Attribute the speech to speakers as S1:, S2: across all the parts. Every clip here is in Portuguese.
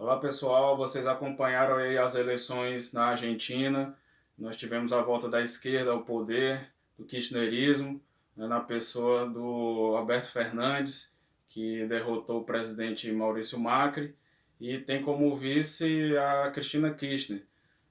S1: Olá pessoal, vocês acompanharam aí as eleições na Argentina. Nós tivemos a volta da esquerda ao poder, do kirchnerismo, né, na pessoa do Alberto Fernandes, que derrotou o presidente Maurício Macri, e tem como vice a Cristina Kirchner.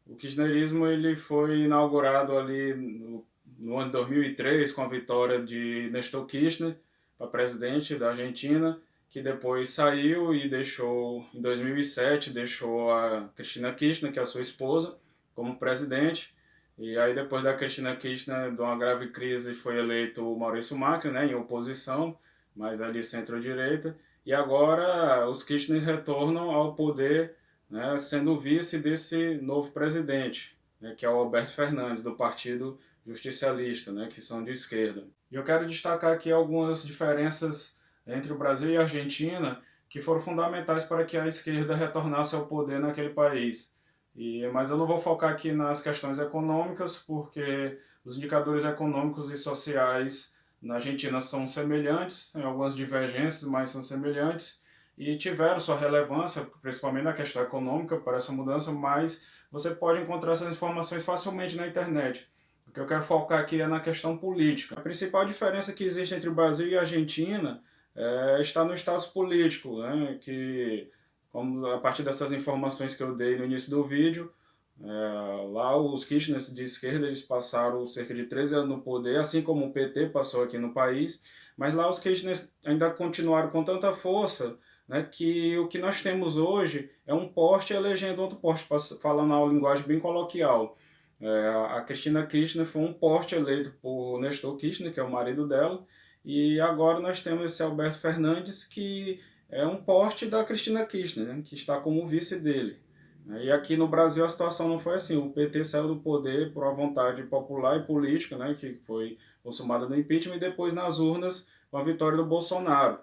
S1: O kirchnerismo ele foi inaugurado ali no ano de 2003 com a vitória de Néstor Kirchner para presidente da Argentina, que depois saiu e deixou, em 2007, deixou a Cristina Kirchner, que é a sua esposa, como presidente. E aí depois da Cristina Kirchner, de uma grave crise, foi eleito o Maurício Macri, né, em oposição, mas ali centro-direita. E agora os Kirchner retornam ao poder, né, sendo vice desse novo presidente, né, que é o Alberto Fernandes, do Partido Justicialista, né, que são de esquerda. E eu quero destacar aqui algumas diferenças entre o Brasil e a Argentina que foram fundamentais para que a esquerda retornasse ao poder naquele país. Mas eu não vou focar aqui nas questões econômicas, porque os indicadores econômicos e sociais na Argentina são semelhantes, tem algumas divergências, mas são semelhantes, e tiveram sua relevância, principalmente na questão econômica, para essa mudança, mas você pode encontrar essas informações facilmente na internet. O que eu quero focar aqui é na questão política. A principal diferença que existe entre o Brasil e a Argentina está no status político, né, que como a partir dessas informações que eu dei no início do vídeo, lá os Kirchner de esquerda eles passaram cerca de 13 anos no poder, assim como o PT passou aqui no país, mas lá os Kirchner ainda continuaram com tanta força, né, que o que nós temos hoje é um poste elegendo outro poste, falando uma linguagem bem coloquial. A Cristina Kirchner foi um poste eleito por Néstor Kirchner, que é o marido dela, e agora nós temos esse Alberto Fernandes, que é um poste da Cristina Kirchner, né, que está como vice dele. E aqui no Brasil a situação não foi assim. O PT saiu do poder por uma vontade popular e política, né, que foi consumada no impeachment, e depois nas urnas com a vitória do Bolsonaro.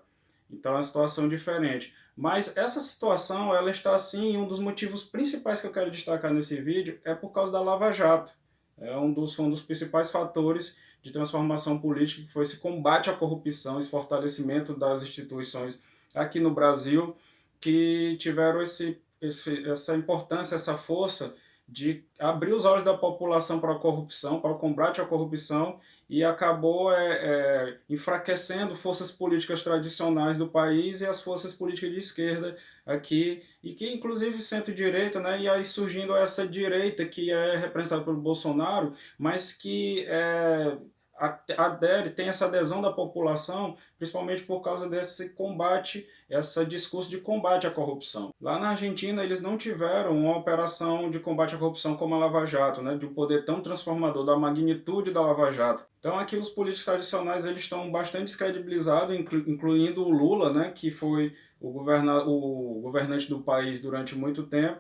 S1: Então é uma situação diferente. Mas essa situação ela está assim, e um dos motivos principais que eu quero destacar nesse vídeo é por causa da Lava Jato. Um dos principais fatores de transformação política, que foi esse combate à corrupção, esse fortalecimento das instituições aqui no Brasil, que tiveram essa importância, essa força de abrir os olhos da população para a corrupção, para o combate à corrupção, e acabou enfraquecendo forças políticas tradicionais do país e as forças políticas de esquerda aqui, e que inclusive centro-direita, né, e aí surgindo essa direita que é representada pelo Bolsonaro, mas que adere, tem essa adesão da população, principalmente por causa desse combate, esse discurso de combate à corrupção. Lá na Argentina, eles não tiveram uma operação de combate à corrupção como a Lava Jato, né, de um poder tão transformador, da magnitude da Lava Jato. Então aqui os políticos tradicionais eles estão bastante descredibilizados, incluindo o Lula, né, que foi o governante do país durante muito tempo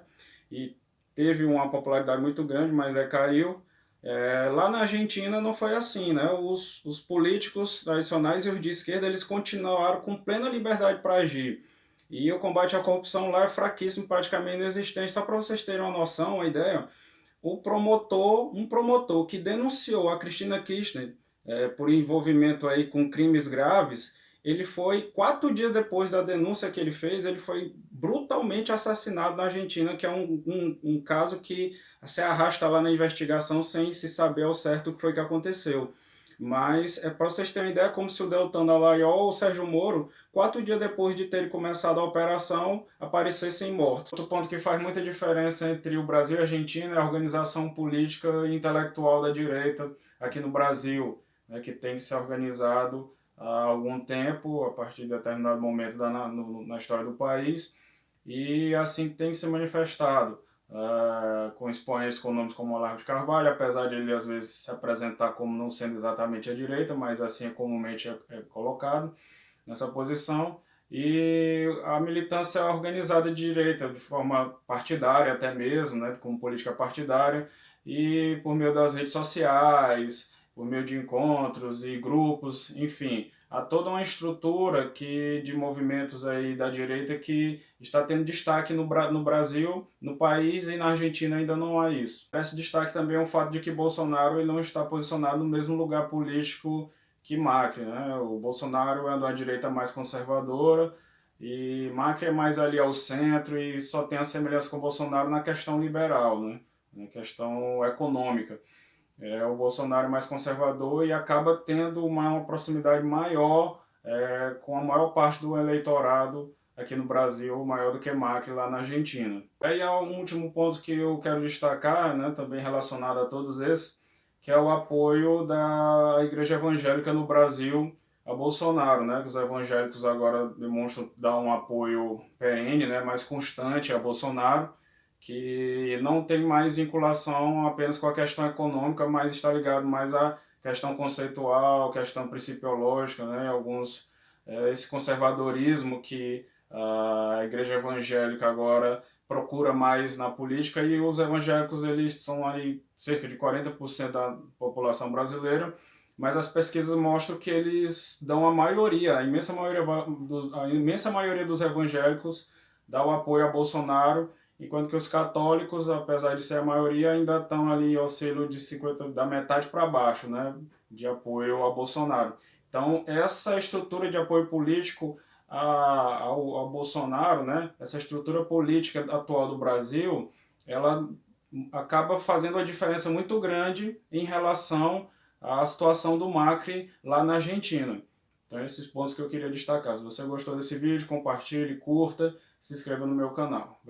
S1: e teve uma popularidade muito grande, mas caiu. Lá na Argentina não foi assim, né? Os políticos tradicionais e os de esquerda eles continuaram com plena liberdade para agir. E o combate à corrupção lá é fraquíssimo, praticamente inexistente. Só para vocês terem uma noção, uma ideia, um promotor que denunciou a Cristina Kirchner por envolvimento aí com crimes graves, ele foi, 4 dias depois da denúncia que ele fez, ele foi brutalmente assassinado na Argentina, que é um caso que se arrasta lá na investigação sem se saber ao certo o que foi que aconteceu. Mas para vocês terem uma ideia, como se o Deltan Dallagnol ou o Sérgio Moro, 4 dias depois de terem começado a operação, aparecessem mortos. Outro ponto que faz muita diferença entre o Brasil e a Argentina é a organização política e intelectual da direita aqui no Brasil, né, que tem se organizado há algum tempo, a partir de determinado momento na história do país, e assim tem se manifestado. Com expoentes econômicos como Olavo de Carvalho, apesar de ele às vezes se apresentar como não sendo exatamente a direita, mas assim comumente é colocado nessa posição, e a militância organizada de direita, de forma partidária até mesmo, né, como política partidária, e por meio das redes sociais, por meio de encontros e grupos, enfim, há toda uma estrutura de movimentos aí da direita que está tendo destaque no Brasil, no país, e na Argentina ainda não há isso. Esse destaque também é o fato de que Bolsonaro ele não está posicionado no mesmo lugar político que Macri, né? O Bolsonaro é da direita mais conservadora e Macri é mais ali ao centro e só tem a semelhança com o Bolsonaro na questão liberal, né? Na questão econômica. O Bolsonaro é mais conservador e acaba tendo uma proximidade maior com a maior parte do eleitorado aqui no Brasil, maior do que Macri lá na Argentina. Aí há um último ponto que eu quero destacar, né, também relacionado a todos esses, que é o apoio da Igreja Evangélica no Brasil a Bolsonaro, né? Os evangélicos agora demonstram dar um apoio perene, né, mais constante a Bolsonaro, que não tem mais vinculação apenas com a questão econômica, mas está ligado mais à questão conceitual, questão principiológica, né? Alguns esse conservadorismo que a igreja evangélica agora procura mais na política, e os evangélicos eles são aí cerca de 40% da população brasileira, mas as pesquisas mostram que eles dão a maioria, a imensa maioria dos evangélicos dá o apoio a Bolsonaro, enquanto que os católicos, apesar de ser a maioria, ainda estão ali ao selo de 50, da metade para baixo, né, de apoio a Bolsonaro. Então, essa estrutura de apoio político ao Bolsonaro, né, essa estrutura política atual do Brasil, ela acaba fazendo uma diferença muito grande em relação à situação do Macri lá na Argentina. Então, esses pontos que eu queria destacar. Se você gostou desse vídeo, compartilhe, curta, se inscreva no meu canal.